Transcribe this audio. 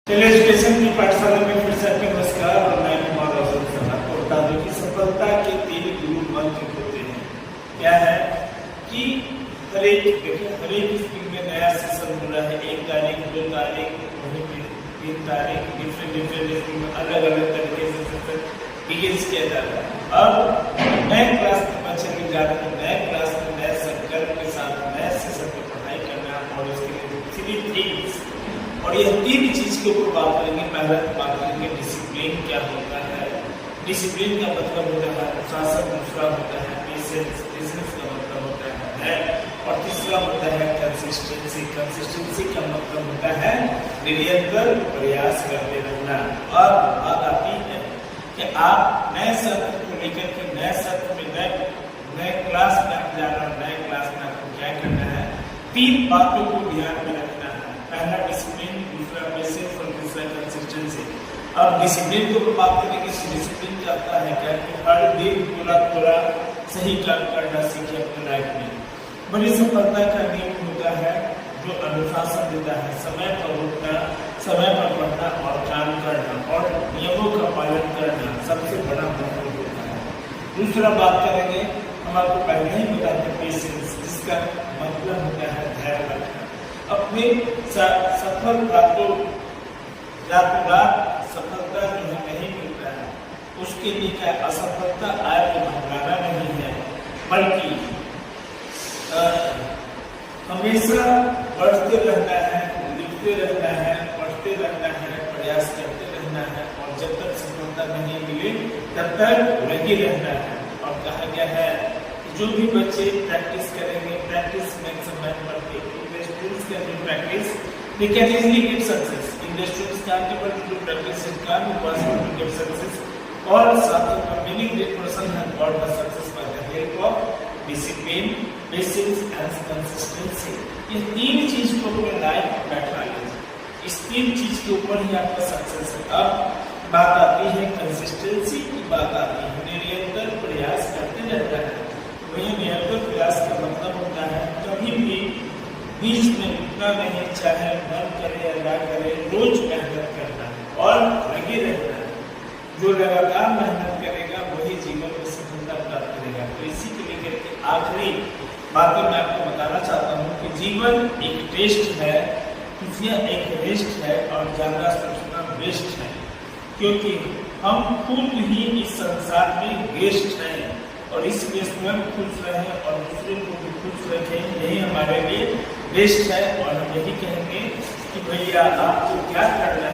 चलिए एजुकेशन की पाठशाला में फिर से आपका नमस्कार और मैं कुमार रोशन सर आपको बता दूं कि सफलता के 3 गुरु मंत्र होते हैं। क्या है कि हर एक स्कूल में नया सेशन हो रहा है। 1 तारीख 2 तारीख वहीं पे 3 तारीख डिफरेंट स्कूल में अलग अलग तरीके से सेशन बिगिंस किया जा रहा है। अब नए क्लास के बच्चे के जा रहे हैं, नए क्लास में नए संकल्प के साथ नए सेशन पर पढ़ाई करना और उसके लिए 3 थिंग्स और यह 3 चीज के ऊपर बात करेंगे। पहला बात करेंगे डिसिप्लिन क्या होता है। डिसिप्लिन का मतलब होता है अनुशासन, दूसरा होता है पेशेंस, पेशेंस का मतलब होता है और तीसरा होता है कंसिस्टेंसी, कंसिस्टेंसी का मतलब होता है निरंतर प्रयास करते रहना। और बात आती है कि आप नए सत्र को लेकर के नए सत्र में नए क्लास में आप जाना, नए क्लास में आपको क्या करना है, 3 बातों को ध्यान में रखना है। पहला डिसिप्लिन, दूसरा पेशेंस और तीसरा कंसिस्टेंसी। अब डिसिप्लिन को बात करेंगे कि डिसिप्लिन चाहता है क्या कि हर दिन थोड़ा सही काम करना सीखे अपने लाइफ में। बड़ी सफलता का नियम होता है जो अनुशासन देता है, समय पर उठना, समय पर पढ़ना और काम करना और नियमों का पालन करना सबसे बड़ा महत्व होता है। दूसरा बात करेंगे, हम आपको पहले ही बताते पेशेंस, जिसका मतलब होता है धैर्य रखना। अपने सफल रातों रात सफलता जो है नहीं मिलता है, उसके लिए क्या असफलता आए तो घबराना नहीं है, बल्कि हमेशा बढ़ते रहना है, लिखते रहना है, पढ़ते रहना है, प्रयास करते रहना है और जब तक सफलता नहीं मिले तब तक लगे रहना है। और कहा गया है जो भी बच्चे प्रैक्टिस करेंगे, practice makes a man perfect, students can do practice, they can easily get success. If the students can't able to do practice, it can't be possible to get success. और साथ में many great person have got the success by the help of discipline, patience and consistency. ये 3 चीज को अपने life में बैठा लीजिए, इस 3 चीज के ऊपर ही आपका सक्सेस है। अब बात आती है कंसिस्टेंसी की, बात आती है निरंतर प्रयास करते रहना है। वही निरंतर प्रयास का मतलब होता है कभी भी बीच में रुकना नहीं, चाहे मन करे या ना करे, रोज मेहनत करना है और लगे रहना है। जो लगातार मेहनत करेगा वही जीवन में सफलता प्राप्त करेगा। तो इसी के लेकर के आखिरी बातें मैं आपको बताना चाहता हूँ कि जीवन एक टेस्ट है, खुशियाँ एक रेस्ट है और ज्यादा सोचना बेस्ट है, क्योंकि हम खुद ही इस संसार में गेस्ट हैं और इसलिए स्वयं खुश रहें और दूसरे को भी खुश रखें, यही हमारे लिए बेस्ट है। और हम यही कहेंगे कि भैया आपको क्या करना है।